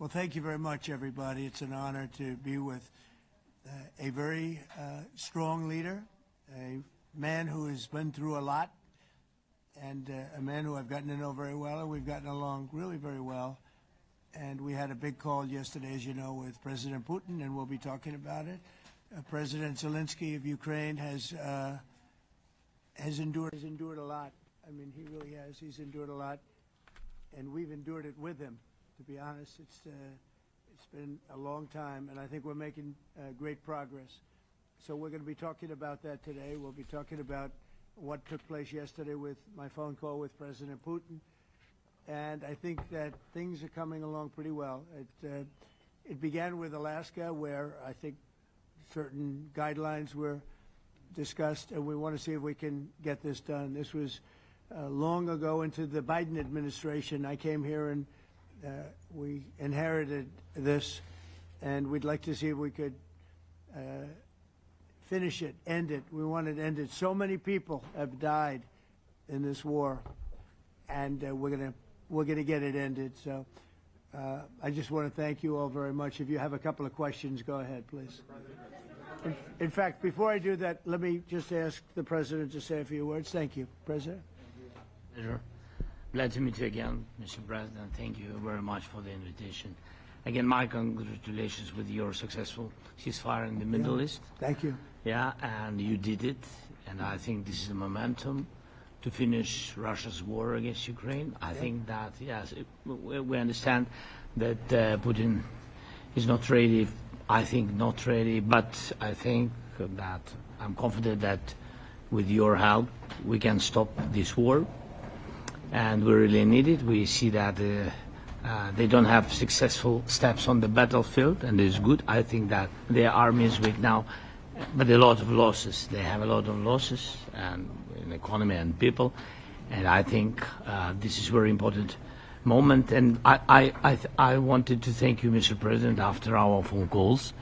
Well, thank you very much, everybody. It's an honor to be with a very strong leader, a man who has been through a lot, and a man who I've gotten to know very well, and we've gotten along really very well. And we had a big call yesterday, as you know, with President Putin, and we'll be talking about it. President Zelensky of Ukraine has endured a lot. I mean, he really has. He's endured a lot, and we've endured it with him. To be honest, it's been a long time, and I think we're making great progress. So we're going to be talking about that today. We'll be talking about what took place yesterday with my phone call with President Putin, and I think that things are coming along pretty well. It began with Alaska, where I think certain guidelines were discussed, and we want to see if we can get this done. This was long ago into the Biden administration. I came here and we inherited this, and we'd like to see if we could finish it, end it. We want it ended. So many people have died in this war, and we're gonna get it ended. So I just want to thank you all very much. If you have a couple of questions, go ahead, please. In fact, before I do that, let me just ask the President to say a few words. Thank you, President. Pleasure. Glad to meet you again, Mr. President. Thank you very much for the invitation. Again, my congratulations with your successful ceasefire in the Middle East. Thank you. Yeah, and you did it, and I think this is a momentum to finish Russia's war against Ukraine. I think that, yes, we understand that Putin is not ready. I think not ready, but I think that I'm confident that with your help, we can stop this war. And we really need it. We see that they don't have successful steps on the battlefield, and it's good. I think that their army is weak now, but a lot of losses. They have a lot of losses and in economy and people, and I think this is a very important moment. And I wanted to thank you, Mr. President, after our phone calls.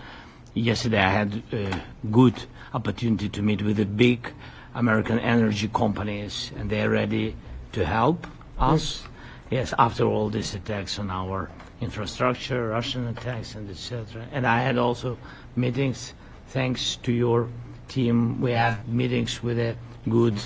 Yesterday I had a good opportunity to meet with the big American energy companies, and they're ready to help us. Yes, after all these attacks on our infrastructure, Russian attacks, and etc. And I had also meetings, thanks to your team. We had meetings with a good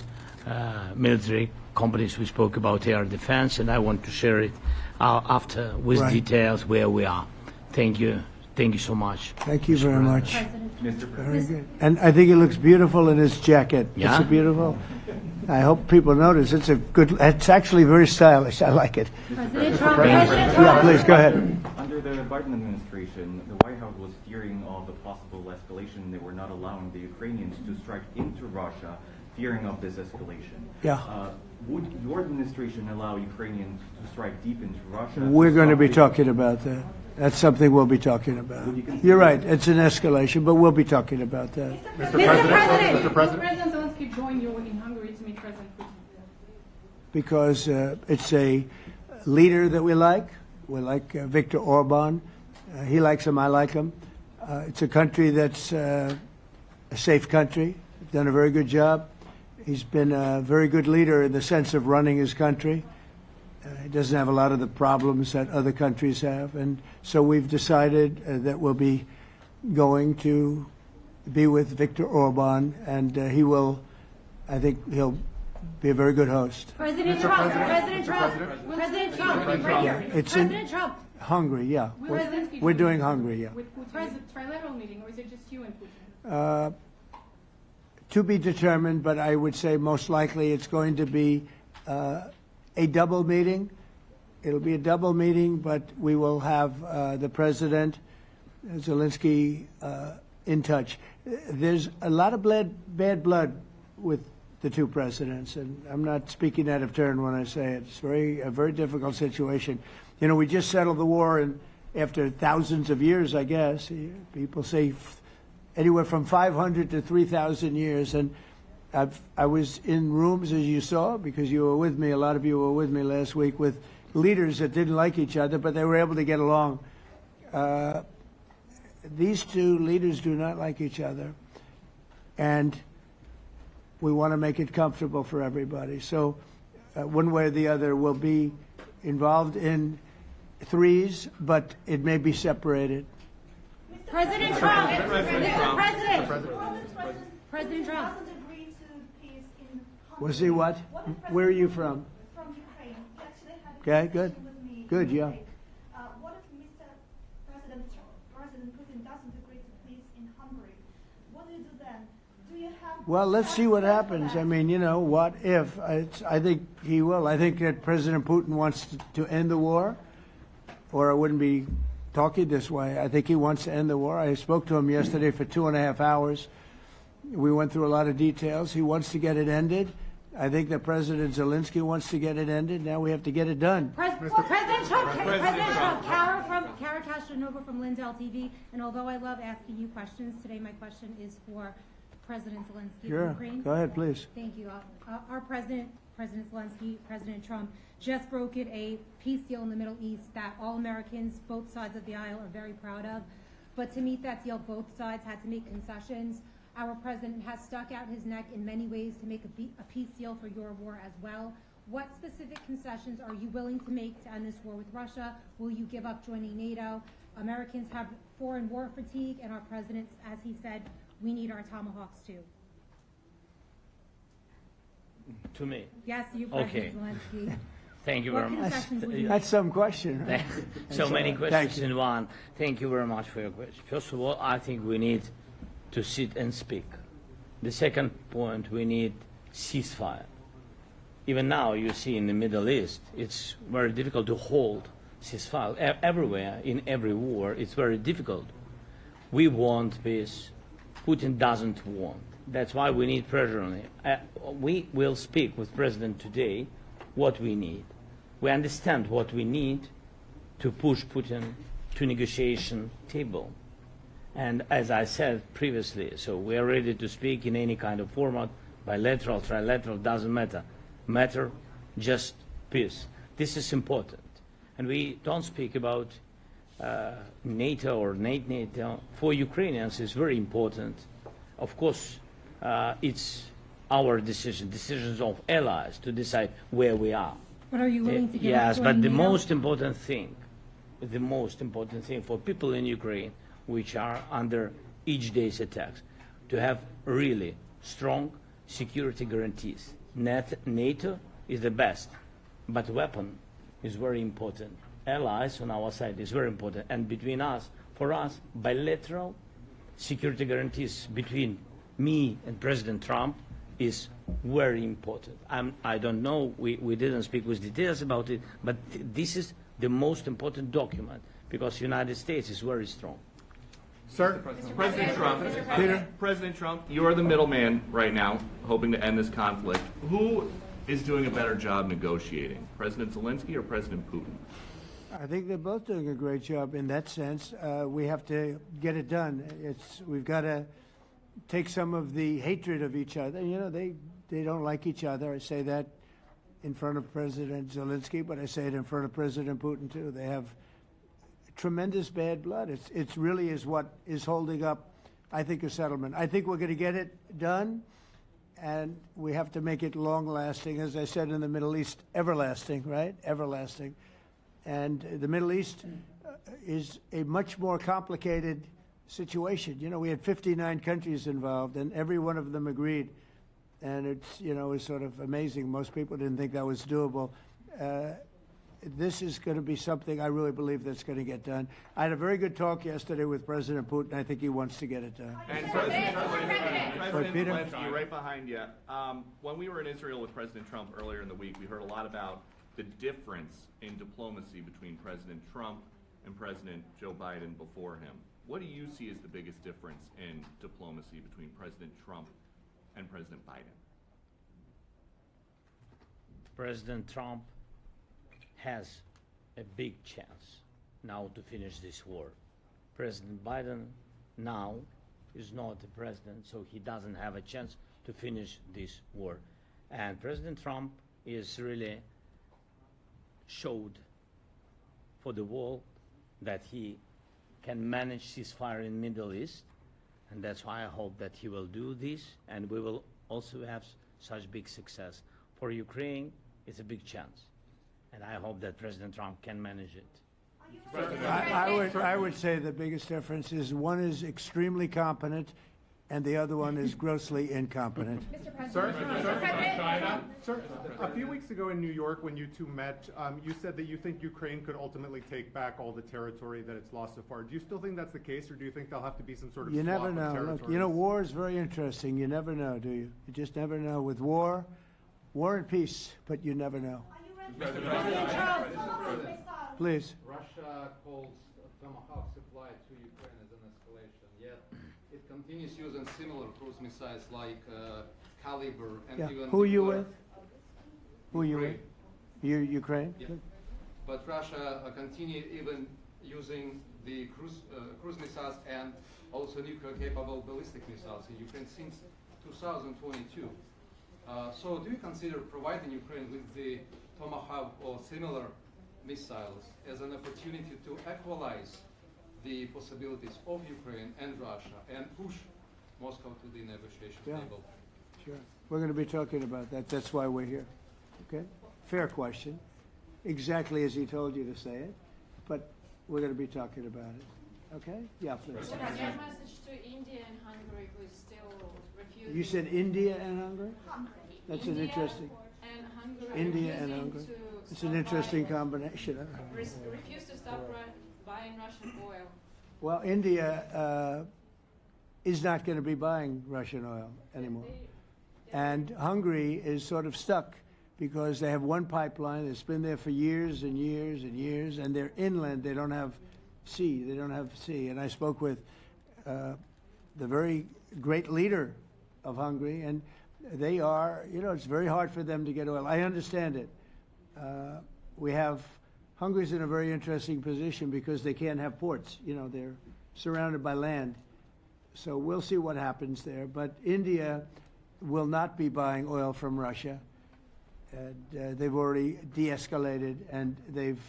military companies. We spoke about air defense, and I want to share it after with details where we are. Thank you. Thank you so much. Thank you very much. Mr. Very good. And I think it looks beautiful in his jacket. Yeah? It's beautiful. I hope people notice. It's a good. It's actually very stylish. I like it. President Trump. Yeah, please go ahead. Under the Biden administration, the White House was fearing of the possible escalation. They were not allowing the Ukrainians to strike into Russia, fearing of this escalation. Yeah. Would your administration allow Ukrainians to strike deep into Russia? We're going to be talking about that. That's something we'll be talking about. You're right. It's an escalation, but we'll be talking about that. Mr. President. Will President Zelensky join you in Hungary to meet President Putin? Because it's a leader that we like. We like Viktor Orban. He likes him. I like him. It's a country that's a safe country. Done a very good job. He's been a very good leader in the sense of running his country. He doesn't have a lot of the problems that other countries have. And so we've decided that we'll be going to be with Viktor Orban, and he will, I think he'll be a very good host. President Trump. President Trump. President Trump. It's President Trump. Hungary, yeah. We're doing Hungary, yeah. With Putin. Trilateral meeting, or is it just you and Putin? To be determined, but I would say most likely it's going to be a double meeting. It'll be a double meeting, but we will have the President, Zelensky, in touch. There's a lot of bad blood with the two presidents, and I'm not speaking out of turn when I say it. It's a very difficult situation. You know, we just settled the war, and after thousands of years, I guess. People say anywhere from 500 to 3,000 years, and I was in rooms, as you saw, because you were with me, a lot of you were with me last week, with leaders that didn't like each other, but they were able to get along. These two leaders do not like each other, and we want to make it comfortable for everybody. So one way or the other, we'll be involved in threes, but it may be separated. President Trump, Mr. President. President Trump. Doesn't agree to peace in Hungary. Was he what? Where are you from? From Ukraine. He actually had a Okay, conversation good. with me. Good, in yeah. Ukraine. What if President Putin doesn't agree to peace in Hungary? What do you do then? Do you have? Well, let's see what happens. I mean, what if? I think he will. I think that President Putin wants to end the war, or I wouldn't be talking this way. I think he wants to end the war. I spoke to him yesterday for 2.5 hours. We went through a lot of details. He wants to get it ended. I think that President Zelensky wants to get it ended. Now we have to get it done. President Trump, Kara Castronova from Lindell TV. And although I love asking you questions, today my question is for President Zelensky of Sure. Ukraine. Go ahead, please. Thank you. Our President Zelensky, President Trump, just brokered a peace deal in the Middle East that all Americans, both sides of the aisle, are very proud of. But to meet that deal, both sides had to make concessions. Our president has stuck out his neck in many ways to make a peace deal for your war as well. What specific concessions are you willing to make to end this war with Russia? Will you give up joining NATO? Americans have foreign war fatigue, and our president, as he said, we need our tomahawks too. To me. Yes, you, Okay. President Zelensky. Thank you What very much. concessions will you That's some question. Right? So many Thank questions you. in one. Thank you very much for your question. First of all, I think we need to sit and speak. The second point, we need ceasefire. Even now, you see in the Middle East, it's very difficult to hold ceasefire. Everywhere, in every war, it's very difficult. We want peace. Putin doesn't want. That's why we need pressure on him. We will speak with President today what we need. We understand what we need to push Putin to negotiation table. And as I said previously, so we are ready to speak in any kind of format, bilateral, trilateral, doesn't matter. Matter just peace. This is important. And we don't speak about NATO or NATO. For Ukrainians, it's very important. Of course, it's our decision, decisions of allies to decide where we are. But are you willing to give Yes, up but joining the NATO? most important thing for people in Ukraine, which are under each day's attacks, to have really strong security guarantees. NATO is the best, but weapon is very important. Allies on our side is very important, and between us, for us, bilateral security guarantees between me and President Trump is very important. I don't know, we didn't speak with details about it, but this is the most important document because the United States is very strong. Sir, President Trump, President Trump, you are the middleman right now, hoping to end this conflict. Who is doing a better job negotiating, President Zelensky or President Putin? I think they're both doing a great job in that sense. We have to get it done. We've got to take some of the hatred of each other. You know, they don't like each other. I say that in front of President Zelensky, but I say it in front of President Putin too. They have tremendous bad blood. It really is what is holding up, I think, a settlement. I think we're going to get it done, and we have to make it long-lasting. As I said in the Middle East, everlasting, right? Everlasting. And the Middle East is a much more complicated situation. You know, we had 59 countries involved, and every one of them agreed. And it's, you know, it's sort of amazing. Most people didn't think that was doable. This is going to be something I really believe that's going to get done. I had a very good talk yesterday with President Putin. I think he wants to get it done. And President Peter? Zelensky, right behind you. When we were in Israel with President Trump earlier in the week, we heard a lot about the difference in diplomacy between President Trump and President Joe Biden before him. What do you see as the biggest difference in diplomacy between President Trump and President Biden? President Trump has a big chance now to finish this war. President Biden now is not the president, so he doesn't have a chance to finish this war. And President Trump is really showed for the world that he can manage ceasefire in Middle East, and that's why I hope that he will do this, and we will also have such big success. For Ukraine, it's a big chance, and I hope that President Trump can manage it. I would say the biggest difference is one is extremely competent and the other one is grossly incompetent. Mr. President. Sir, a few weeks ago in New York, when you two met, you said that you think Ukraine could ultimately take back all the territory that it's lost so far. Do you still think that's the case, or do you think there'll have to be some sort of You swap never of know. territories? Look, you know, war is very interesting. You never know, do you? You just never know. With war and peace, but you never know. Are you ready? Missile. Please. Russia calls Tomahawk supply to Ukraine as an escalation, yet it continues using similar cruise missiles like Caliber and Yeah. even... Who are you nuclear- with? Who are you with? You Ukraine? Yeah. But Russia continue even using the cruise missiles and also nuclear-capable ballistic missiles in Ukraine since 2022. So do you consider providing Ukraine with the Tomahawk or similar missiles as an opportunity to equalize the possibilities of Ukraine and Russia and push Moscow to the negotiation Yeah. table? Sure. We're going to be talking about that. That's why we're here. Okay? Fair question. Exactly as he told you to say it. But we're going to be talking about it. Okay? Yeah, please. What is your message to India and Hungary, who is still refusing? You said India and Hungary? Hungary. That's India an interesting. And Hungary. India and refusing Hungary. to It's stop an interesting buying- combination. refuse to stop buying Russian oil. Well, India is not going to be buying Russian oil anymore. And Hungary is sort of stuck because they have one pipeline that's been there for years and years and years, and they're inland. They don't have sea. They don't have sea. And I spoke with the very great leader of Hungary, and they are, you know, it's very hard for them to get oil. I understand it. Hungary's in a very interesting position because they can't have ports. You know, they're surrounded by land. So we'll see what happens there. But India will not be buying oil from Russia. And they've already de-escalated, and they've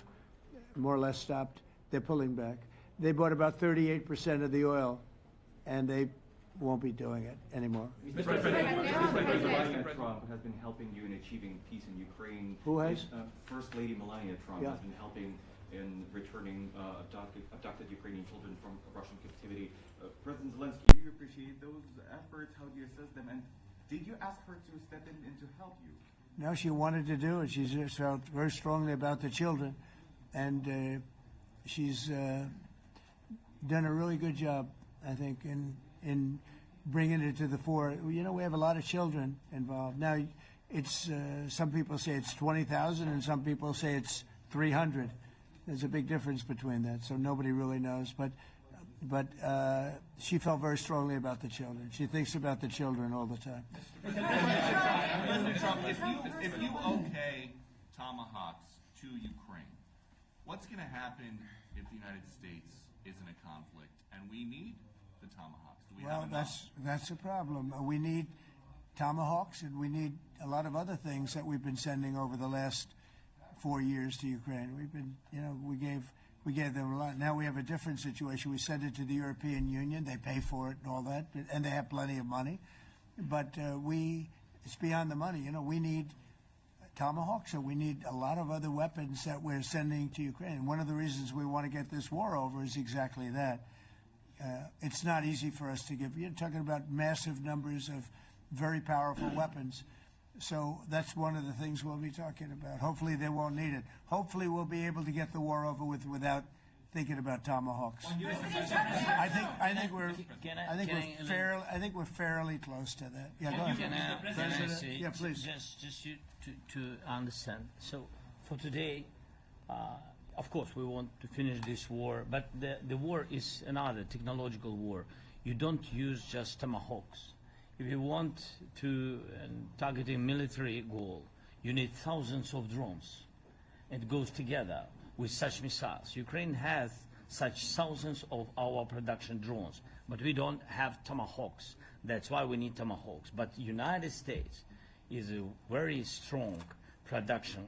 more or less stopped. They're pulling back. They bought about 38% of the oil, and they won't be doing it anymore. Mr. President, Melania Trump has been helping you in achieving peace in Ukraine. Who has? First Lady Melania Trump Yeah. has been helping in returning abducted Ukrainian children from Russian captivity. President Zelensky, do you appreciate those efforts? How do you assess them? And did you ask her to step in and to help you? No, she wanted to do it. She just felt very strongly about the children, and she's done a really good job, I think, in bringing it to the fore. You know, we have a lot of children involved. Now, it's some people say it's 20,000, and some people say it's 300. There's a big difference between that, so nobody really knows. But she felt very strongly about the children. She thinks about the children all the time. President Trump, if you okay Tomahawks to Ukraine, what's going to happen if the United States is in a conflict and we need the Tomahawks? Do we have enough? That's a problem. We need Tomahawks, and we need a lot of other things that we've been sending over the last 4 years to Ukraine. We've been, you know, we gave them a lot. Now we have a different situation. We send it to the European Union. They pay for it and all that, and they have plenty of money. But it's beyond the money. You know, we need Tomahawks, and we need a lot of other weapons that we're sending to Ukraine. One of the reasons we want to get this war over is exactly that. It's not easy for us to give. You're talking about massive numbers of very powerful weapons. So that's one of the things we'll be talking about. Hopefully they won't need it. Hopefully we'll be able to get the war over with without thinking about Tomahawks. I think we're fairly close to that. Yeah, go ahead. Can I say, Yeah, please. just to understand. So for today, of course, we want to finish this war, but the war is another technological war. You don't use just Tomahawks. If you want to target a military goal, you need thousands of drones. It goes together with such missiles. Ukraine has such thousands of our production drones, but we don't have Tomahawks. That's why we need Tomahawks. But United States is a very strong production,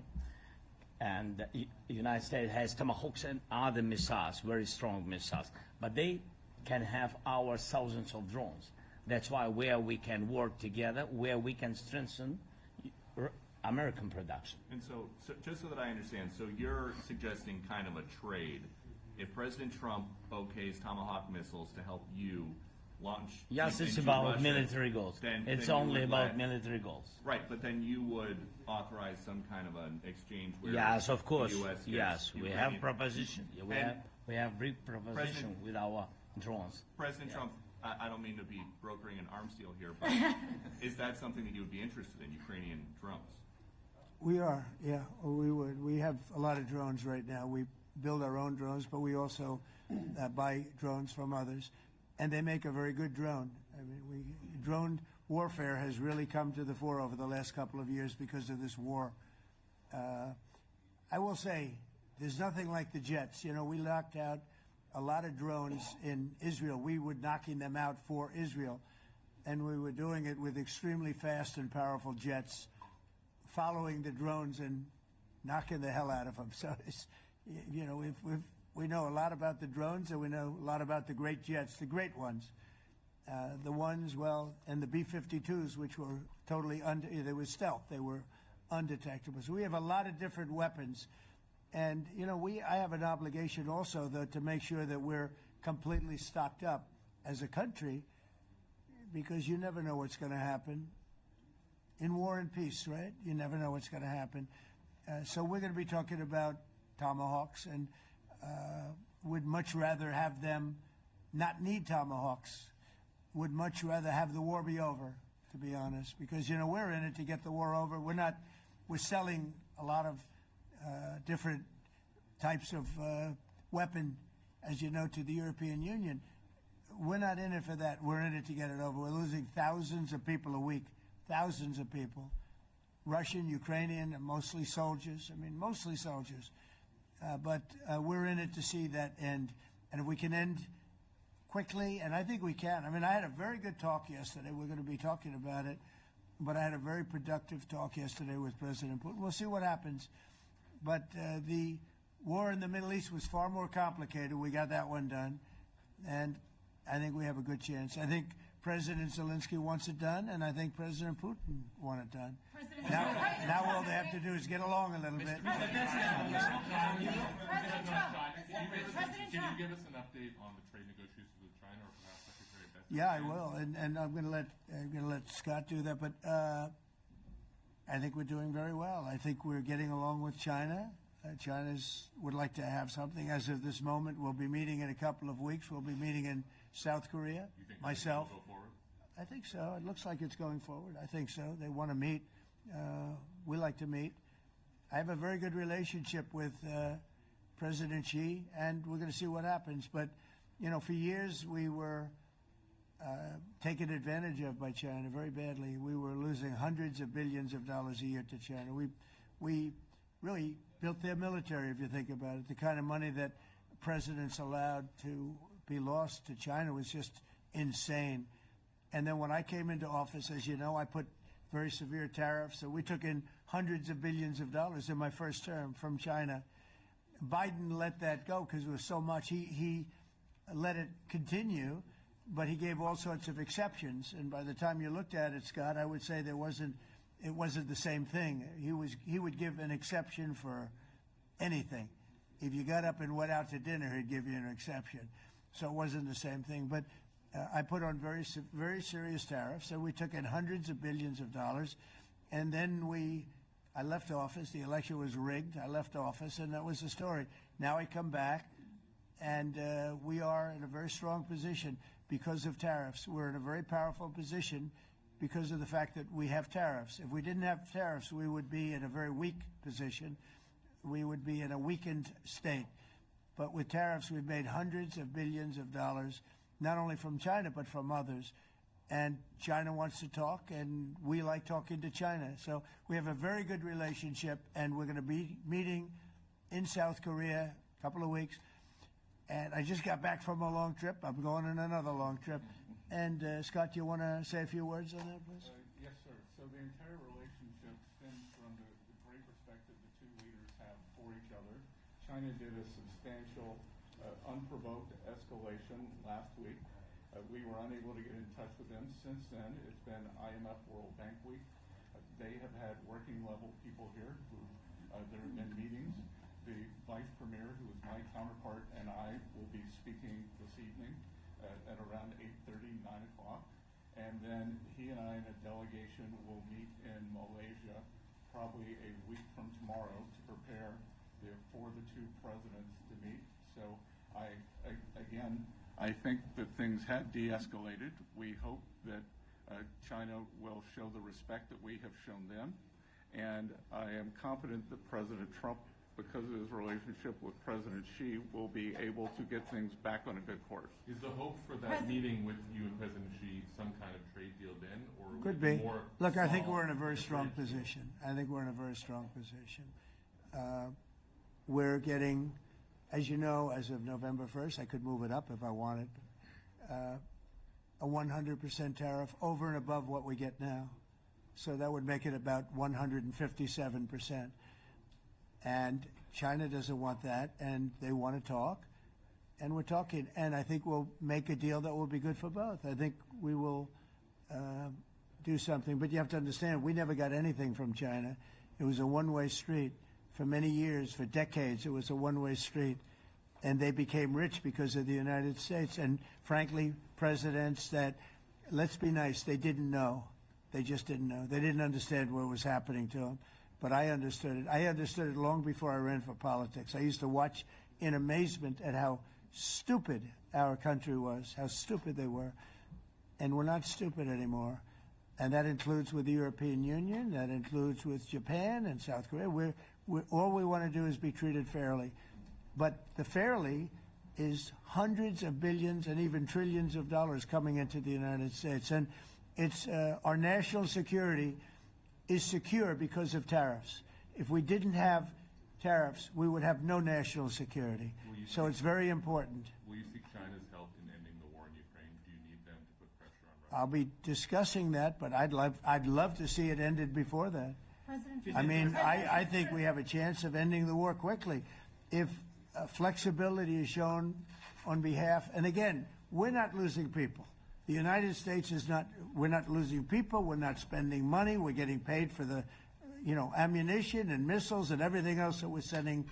and the United States has Tomahawks and other missiles, very strong missiles, but they can have our thousands of drones. That's why where we can work together, where we can strengthen American production. And so just so that I understand, so you're suggesting kind of a trade if President Trump okays Tomahawk missiles to help you launch Yes, it's into about Russia, military goals. It's you only would about military goals. Right, but then you would authorize some kind of an exchange where Yes, of course. the U.S. gets Yes, we Ukrainian- have proposition. Yeah, we have big proposition President- with our drones. President Trump, I don't mean to be brokering an arms deal here, but is that something that you would be interested in, Ukrainian drones? We are, yeah, we would. We have a lot of drones right now. We build our own drones, but we also buy drones from others, and they make a very good drone. I mean, drone warfare has really come to the fore over the last couple of years because of this war. I will say, there's nothing like the jets. You know, we knocked out a lot of drones in Israel. We were knocking them out for Israel, and we were doing it with extremely fast and powerful jets, following the drones and knocking the hell out of them. So, it's, you know, we know a lot about the drones, and we know a lot about the great jets, the great ones. The ones, well, and the B-52s, which were totally they were stealth. They were undetectable. So we have a lot of different weapons. And, you know, I have an obligation also, though, to make sure that we're completely stocked up as a country, because you never know what's going to happen. In war and peace, right? You never know what's going to happen. So we're going to be talking about Tomahawks, and would much rather have them not need Tomahawks, would much rather have the war be over, to be honest, because, you know, we're in it to get the war over. We're selling a lot of different types of weapon, as you know, to the European Union. We're not in it for that. We're in it to get it over. We're losing thousands of people a week, thousands of people, Russian, Ukrainian, and mostly soldiers. I mean, mostly soldiers. But we're in it to see that end. And if we can end quickly, and I think we can. I mean, I had a very good talk yesterday. We're going to be talking about it. But I had a very productive talk yesterday with President Putin. We'll see what happens. But the war in the Middle East was far more complicated. We got that one done. And I think we have a good chance. I think President Zelensky wants it done, and I think President Putin wants it done. Now all they have to do is get along a little bit. Can you give us an update on the trade negotiations with China, or perhaps Secretary Bessent? Yeah, I will, and I'm going to let Scott do that. But I think we're doing very well. I think we're getting along with China. China would like to have something. As of this moment, we'll be meeting in a couple of weeks. We'll be meeting in South Korea. You think myself. Go forward? I think so. It looks like it's going forward. I think so. They want to meet. We like to meet. I have a very good relationship with President Xi, and we're going to see what happens. But, you know, for years we were taken advantage of by China very badly. We were losing hundreds of billions of dollars a year to China. We really built their military, if you think about it. The kind of money that presidents allowed to be lost to China was just insane. And then when I came into office, as you know, I put very severe tariffs. So we took in hundreds of billions of dollars in my first term from China. Biden let that go because it was so much. He let it continue, but he gave all sorts of exceptions. And by the time you looked at it, Scott, I would say it wasn't the same thing. He would give an exception for anything. If you got up and went out to dinner, he'd give you an exception. So it wasn't the same thing. But I put on very serious tariffs, and we took in hundreds of billions of dollars. And then I left office. The election was rigged. I left office, and that was the story. Now I come back, and we are in a very strong position because of tariffs. We're in a very powerful position because of the fact that we have tariffs. If we didn't have tariffs, we would be in a very weak position. We would be in a weakened state. But with tariffs, we've made hundreds of billions of dollars, not only from China, but from others. And China wants to talk, and we like talking to China. So we have a very good relationship, and we're going to be meeting in South Korea a couple of weeks. And I just got back from a long trip. I'm going on another long trip. And Scott, do you want to say a few words on that, please? Yes, sir. So the entire relationship stems from the great respect that the two leaders have for each other. China did a substantial, unprovoked escalation last week. We were unable to get in touch with them. Since then, it's been IMF World Bank Week. They have had working level people here who there have been meetings. The vice premier, who is my counterpart, and I speaking this evening at around 8:30, 9 o'clock. And then he and I and a delegation will meet in Malaysia probably a week from tomorrow to prepare for the two presidents to meet. So I think that things have de-escalated. We hope that China will show the respect that we have shown them. And I am confident that President Trump, because of his relationship with President Xi, will be able to get things back on a good course. Is the hope for that meeting with you and President Xi some kind of trade deal then, or Could would it be. more Look, I think small we're in a very strong trade deal? position. I think we're in a very strong position. We're getting, as you know, as of November 1st, I could move it up if I wanted, a 100% tariff over and above what we get now. So that would make it about 157%. And China doesn't want that, and they want to talk, and we're talking. And I think we'll make a deal that will be good for both. I think we will do something. But you have to understand, we never got anything from China. It was a one-way street. For many years, for decades, it was a one-way street. And they became rich because of the United States. And frankly, presidents that, let's be nice, they didn't know. They just didn't know. They didn't understand what was happening to them. But I understood it. I understood it long before I ran for politics. I used to watch in amazement at how stupid our country was, how stupid they were. And we're not stupid anymore. And that includes with the European Union. That includes with Japan and South Korea. All we want to do is be treated fairly. But the fairly is hundreds of billions and even trillions of dollars coming into the United States. And it's our national security is secure because of tariffs. If we didn't have tariffs, we would have no national security. So it's very important. Will you seek China's help in ending the war in Ukraine? Do you need them to put pressure on Russia? I'll be discussing that, but I'd love to see it ended before that. I mean, I think we have a chance of ending the war quickly if flexibility is shown on behalf. And again, we're not losing people. The United States is not. We're not losing people. We're not spending money. We're getting paid for the, ammunition and missiles and everything else that we're sending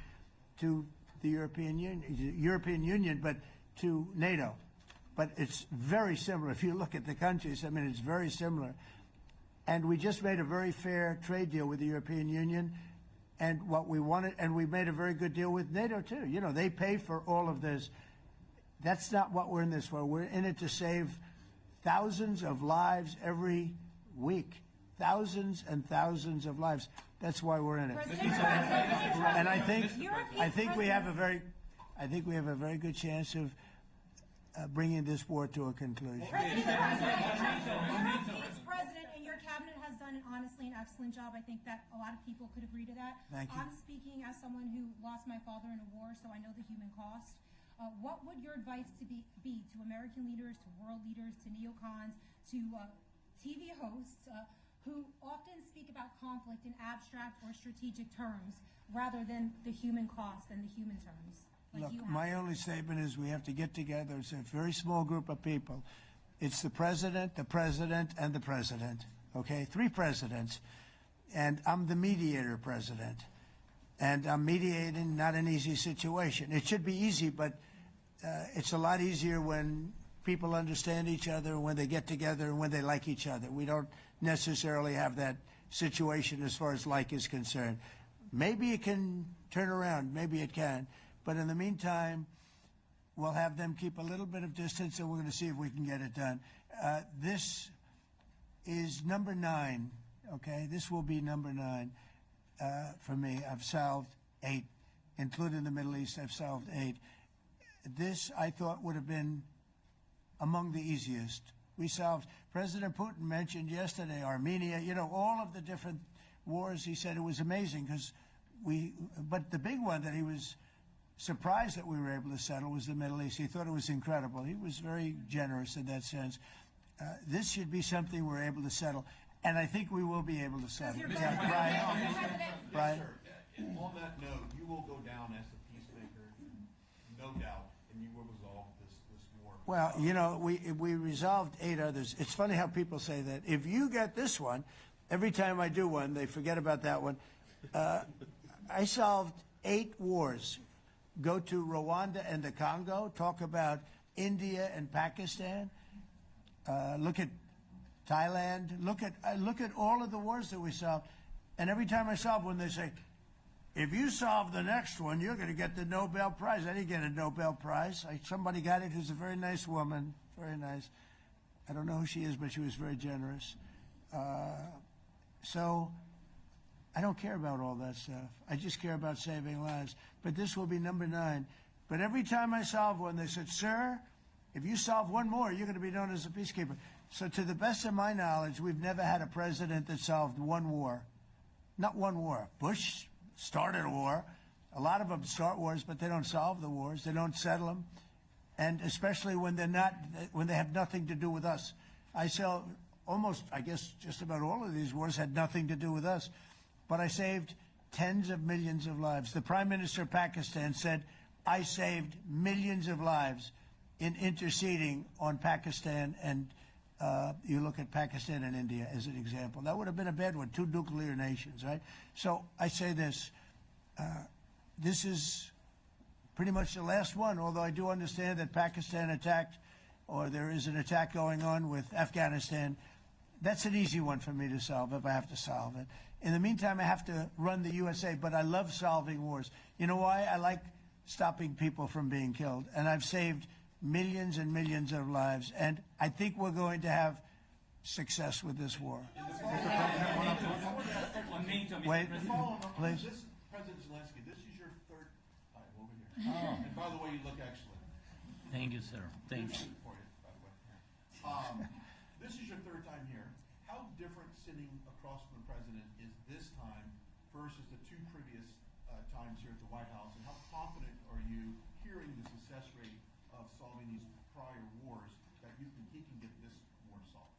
to the European Union, but to NATO. But it's very similar. If you look at the countries, I mean, it's very similar. And we just made a very fair trade deal with the European Union, and what we wanted, and we made a very good deal with NATO too. They pay for all of this. That's not what we're in this for. We're in it to save thousands of lives every week. Thousands and thousands of lives. That's why we're in it. And I think we have a very good chance of bringing this war to a conclusion. President, and your cabinet has done honestly an excellent job. I think that a lot of people could agree to that. Thank you. I'm speaking as someone who lost my father in a war, so I know the human cost. What would your advice be to American leaders, to world leaders, to neocons, to TV hosts who often speak about conflict in abstract or strategic terms rather than the human cost and the human terms? Look, my only statement is we have to get together. It's a very small group of people. It's the president, and the president. Okay, 3 presidents. And I'm the mediator president. And I'm mediating not an easy situation. It should be easy, but it's a lot easier when people understand each other, when they get together, and when they like each other. We don't necessarily have that situation as far as like is concerned. Maybe it can turn around. Maybe it can. But in the meantime, we'll have them keep a little bit of distance, and we're going to see if we can get it done. This is number 9, okay? This will be number 9 for me. I've solved 8, including the Middle East. I've solved 8. This, I thought, would have been among the easiest. We solved, President Putin mentioned yesterday Armenia, all of the different wars. He said it was amazing but the big one that he was surprised that we were able to settle was the Middle East. He thought it was incredible. He was very generous in that sense. This should be something we're able to settle, and I think we will be able to settle. Yeah, Brian? Yes, sir. On that note, you will go down as a peacemaker, no doubt, and you will resolve this war. Well, we resolved 8 others. It's funny how people say that. If you get this one, every time I do one, they forget about that one. I solved 8 wars. go to Rwanda and the Congo, talk about India and Pakistan, look at Thailand, look at all of the wars that we solved. And every time I solve one, they say, if you solve the next one, you're going to get the Nobel Prize. I didn't get a Nobel Prize. Somebody got it who's a very nice woman, very nice. I don't know who she is, but she was very generous. So I don't care about all that stuff. I just care about saving lives. But this will be number 9. But every time I solve one, they said, sir, if you solve one more, you're going to be known as a peacekeeper. So to the best of my knowledge, we've never had a president that solved one war. Not one war. Bush started a war. A lot of them start wars, but they don't solve the wars. They don't settle them. And especially when they have nothing to do with us. I guess just about all of these wars had nothing to do with us. But I saved tens of millions of lives. The Prime Minister of Pakistan said, I saved millions of lives in interceding on Pakistan. And you look at Pakistan and India as an example. That would have been a bad one, 2 nuclear nations, right? So I say this. This is pretty much the last one, although I do understand that Pakistan attacked, or there is an attack going on with Afghanistan. That's an easy one for me to solve if I have to solve it. In the meantime, I have to run the USA, but I love solving wars. You know why? I like stopping people from being killed, and I've saved millions and millions of lives, and I think we're going to have success with this war. Wait, please. This President Zelensky, this is your third time over here. Oh. And by the way, you look excellent. Thank you, sir. Thank you. For you, by the way. This is your third time here. How different sitting across from the president is this time versus the 2 previous times here at the White House, and how confident are you hearing the success rate of solving these prior wars that he can get this war solved?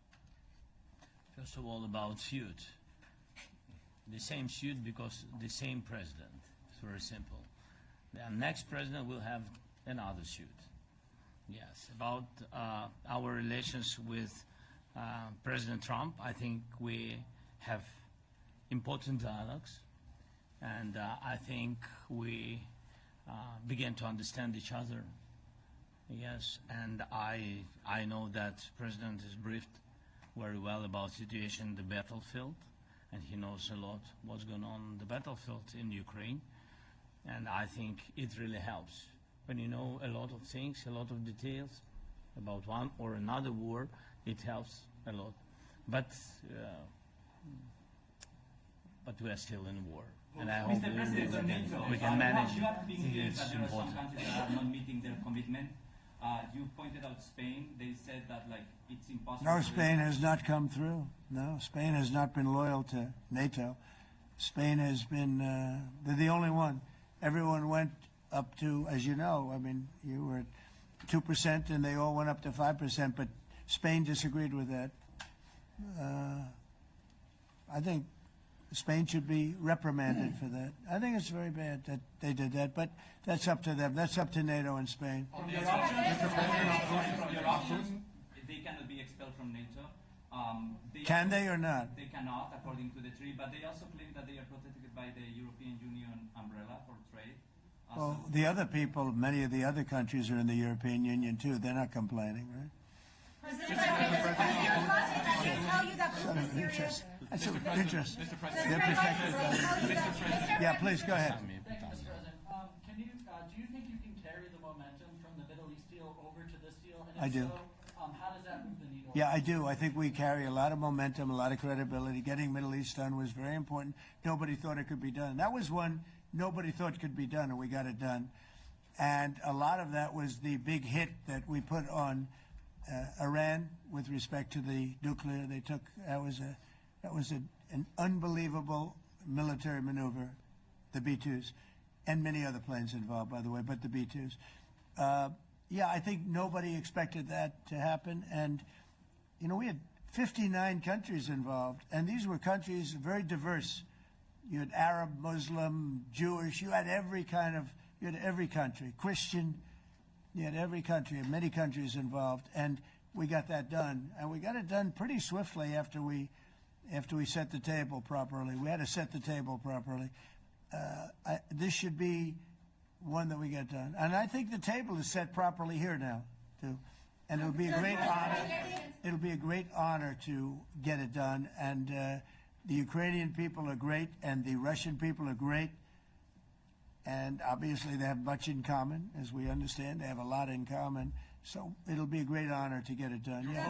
First of all, about suit. The same suit because the same president. It's very simple. The next president will have another suit. Yes. About our relations with President Trump, I think we have important dialogues, and I think we begin to understand each other. Yes, and I know that President is briefed very well about situation in the battlefield, and he knows a lot what's going on in the battlefield in Ukraine, and I think it really helps when you know a lot of things, a lot of details about one or another war. It helps a lot, but we are still in war, and I hope we can manage. It's important. Some countries are not meeting their commitment. You pointed out Spain. They said that it's impossible. No, Spain has not come through. No, Spain has not been loyal to NATO. Spain has been, they're the only one. Everyone went up to, as you know, I mean, you were at 2% and they all went up to 5%, but Spain disagreed with that. I think Spain should be reprimanded for that. I think it's very bad that they did that, but that's up to them. That's up to NATO and Spain. Your options, they cannot be expelled from NATO. Can they or not? They cannot, according to the treaty, but they also claim that they are protected by the European Union umbrella for trade. Well, the other people, many of the other countries are in the European Union too. They're not complaining, right? President, tell you that Putin is serious. That's of interest. Mr. They're President. protected. Yeah, please go ahead. Thank you, Mr. President. Do you think you can carry the momentum from the Middle East deal over to this deal? And if I do. So, how does that move the needle? Yeah, I do. I think we carry a lot of momentum, a lot of credibility. Getting Middle East done was very important. Nobody thought it could be done. That was one nobody thought could be done, and we got it done. And a lot of that was the big hit that we put on Iran with respect to the nuclear. They took that was an unbelievable military maneuver, the B-2s, and many other planes involved, by the way, but the B-2s. Yeah, I think nobody expected that to happen. And, you know, we had 59 countries involved, and these were countries very diverse. You had Arab, Muslim, Jewish, you had every country, Christian, you had every country, and many countries involved, and we got that done. And we got it done pretty swiftly after we set the table properly. We had to set the table properly. This should be one that we get done. And I think the table is set properly here now, too. And it'll be a great honor. It'll be a great honor to get it done. And the Ukrainian people are great, and the Russian people are great. And obviously they have much in common, as we understand. They have a lot in common. So it'll be a great honor to get it done. Yeah.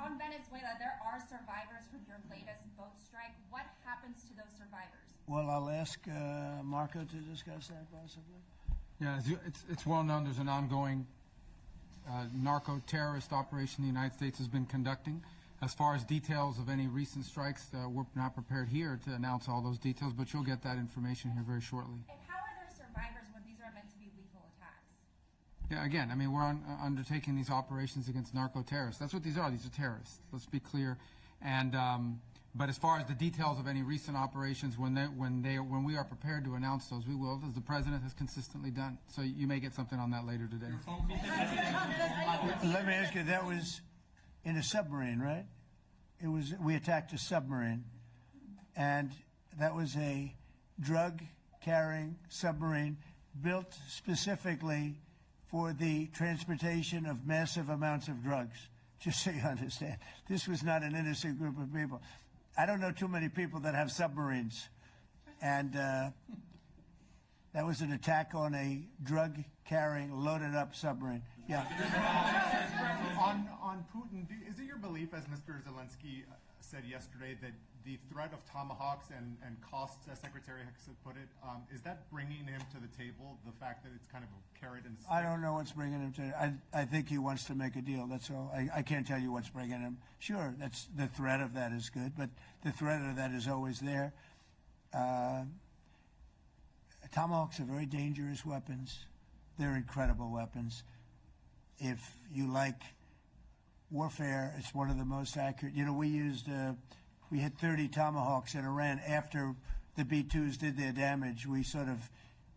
On Venezuela, there are survivors from your latest boat strike. What happens to those survivors? Well, I'll ask Marco to discuss that possibly. Yeah, it's well known there's an ongoing narco-terrorist operation the United States has been conducting. As far as details of any recent strikes, we're not prepared here to announce all those details, but you'll get that information here very shortly. And how are there survivors when these are meant to be lethal attacks? Yeah, again, I mean, we're undertaking these operations against narco-terrorists. That's what these are. These are terrorists. Let's be clear. And but as far as the details of any recent operations, when we are prepared to announce those, we will, as the president has consistently done. So you may get something on that later today. Let me ask you, that was in a submarine, right? We attacked a submarine, and that was a drug-carrying submarine built specifically for the transportation of massive amounts of drugs, just so you understand. This was not an innocent group of people. I don't know too many people that have submarines, and that was an attack on a drug-carrying, loaded-up submarine. Yeah. On Putin, is it your belief, as Mr. Zelensky said yesterday, that the threat of tomahawks and costs, as Secretary Hicks had put it, is that bringing him to the table, the fact that it's kind of a carrot and stick? I don't know what's bringing him to I think he wants to make a deal, that's all. I can't tell you what's bringing him. Sure, that's the threat of that is good, but the threat of that is always there. Tomahawks are very dangerous weapons. They're incredible weapons. If you like warfare, it's one of the most accurate. You know, we hit 30 Tomahawks in Iran after the B-2s did their damage. We sort of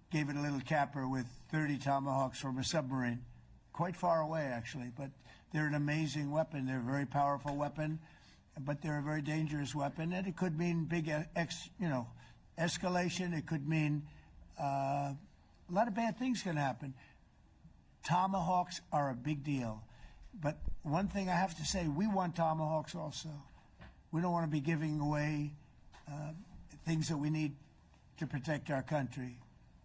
gave it a little capper with 30 Tomahawks from a submarine, quite far away actually. But they're an amazing weapon. They're a very powerful weapon, but they're a very dangerous weapon. And it could mean big, escalation. It could mean a lot of bad things can happen. Tomahawks are a big deal. But one thing I have to say, we want Tomahawks also. We don't want to be giving away things that we need to protect our country.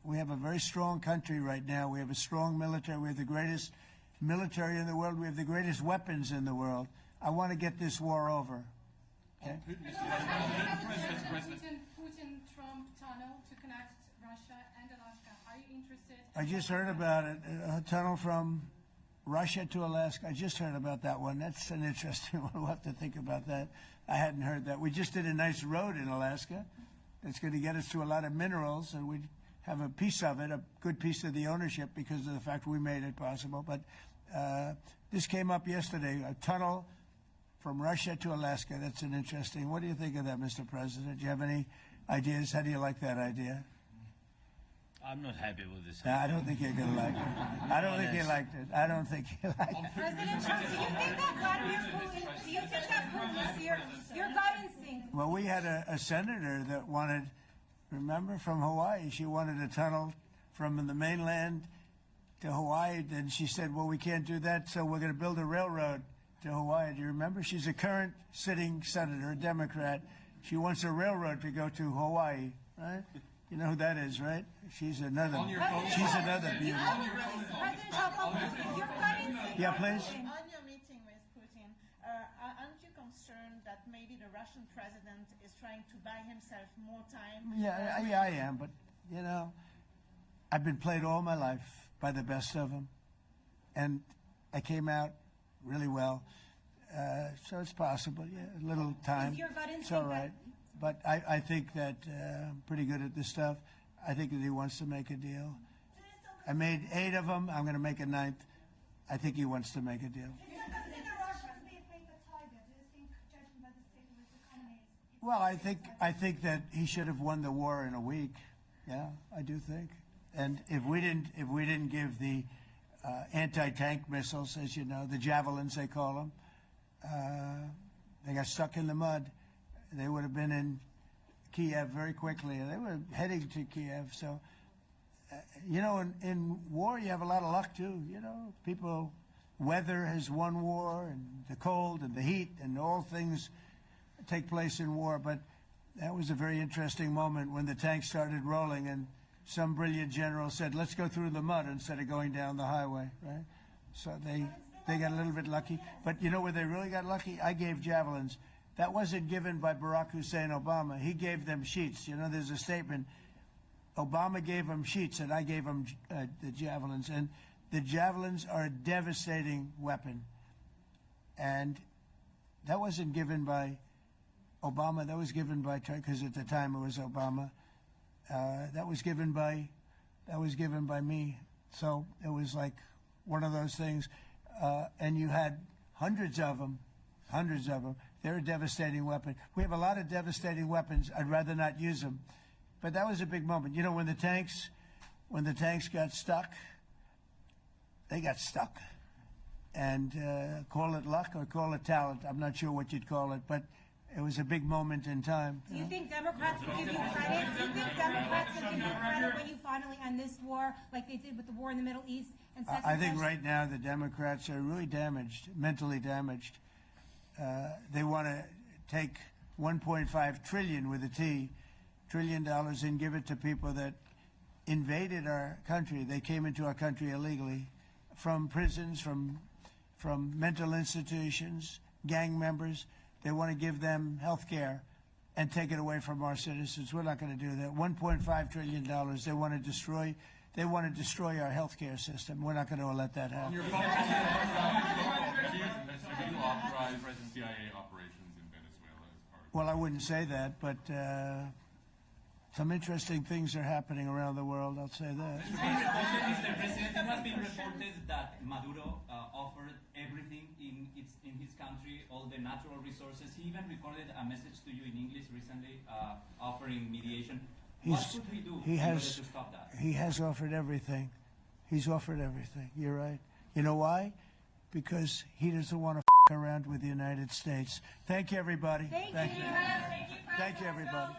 We have a very strong country right now. We have a strong military. We have the greatest military in the world. We have the greatest weapons in the world. I want to get this war over. Okay? Putin-Trump tunnel to connect Russia and Alaska. Are you interested? I just heard about it. A tunnel from Russia to Alaska. I just heard about that one. That's an interesting one. We'll have to think about that. I hadn't heard that. We just did a nice road in Alaska. It's going to get us to a lot of minerals, and we have a piece of it, a good piece of the ownership because of the fact we made it possible. But this came up yesterday, a tunnel from Russia to Alaska. That's an interesting. What do you think of that, Mr. President? Do you have any ideas? How do you like that idea? I'm not happy with this. I don't think you're going to like it. I don't think you liked it. I don't think you liked it. President Trump, do you think that Vladimir Putin, do you think that Putin is your gut instinct? Well, we had a senator that wanted, remember, from Hawaii, she wanted a tunnel from the mainland to Hawaii. Then she said, well, we can't do that, so we're going to build a railroad to Hawaii. Do you remember? She's a current sitting senator, a Democrat. She wants a railroad to go to Hawaii, right? You know who that is, right? She's another beauty. President Trump, your gut instinct. Yeah, please. On your meeting with Putin, aren't you concerned that maybe the Russian president is trying to buy himself more time? Yeah, I am, but, you know, I've been played all my life by the best of them, and I came out really well, so it's possible, yeah, a little time. Is your gut it's instinct all right. But I think that I'm pretty good at this stuff. I think that he wants to make a deal. I made 8 of them. I'm going to make a 9th. I think he wants to make a deal. Well, I think that he should have won the war in a week. Yeah, I do think. And if we didn't give the anti-tank missiles, as you know, the javelins they call them, they got stuck in the mud. They would have been in Kiev very quickly. They were heading to Kiev. So You know, in war, you have a lot of luck, too. You know, people, weather has won war, and the cold and the heat, and all things take place in war. But that was a very interesting moment when the tanks started rolling, and some brilliant general said, let's go through the mud instead of going down the highway, right? So they got a little bit lucky. But you know where they really got lucky? I gave javelins. That wasn't given by Barack Hussein Obama. He gave them sheets. You know, there's a statement. Obama gave them sheets, and I gave them the javelins. And the javelins are a devastating weapon. And that wasn't given by Obama. That was given by, because at the time it was Obama. That was given by me. So it was like one of those things. And you had hundreds of them. They're a devastating weapon. We have a lot of devastating weapons. I'd rather not use them. But that was a big moment. You know, when the tanks got stuck, they got stuck. And call it luck or call it talent. I'm not sure what you'd call it, but it was a big moment in time. Do you think Democrats will give you credit? Do you think Democrats will give you credit when you finally end this war, like they did with the war in the Middle East? And I think right now the Democrats are really damaged, mentally damaged. They want to take $1.5 trillion with a T, $1 trillion, and give it to people that invaded our country. They came into our country illegally, from prisons, from mental institutions, gang members. They want to give them health care and take it away from our citizens. We're not going to do that. $1.5 trillion. They want to destroy. They want to destroy our health care system. We're not going to let that happen. Do you authorize CIA operations in Venezuela as part of? Well, I wouldn't say that, but some interesting things are happening around the world. I'll say that. Mr. President, it has been reported that Maduro offered everything in his country, all the natural resources. He even recorded a message to you in English recently, offering mediation. What should we do in order to stop that? He has offered everything. He's offered everything. You're right. You know why? Because he doesn't want to around with the United States. Thank you, everybody. Thank you. Thank you, everybody.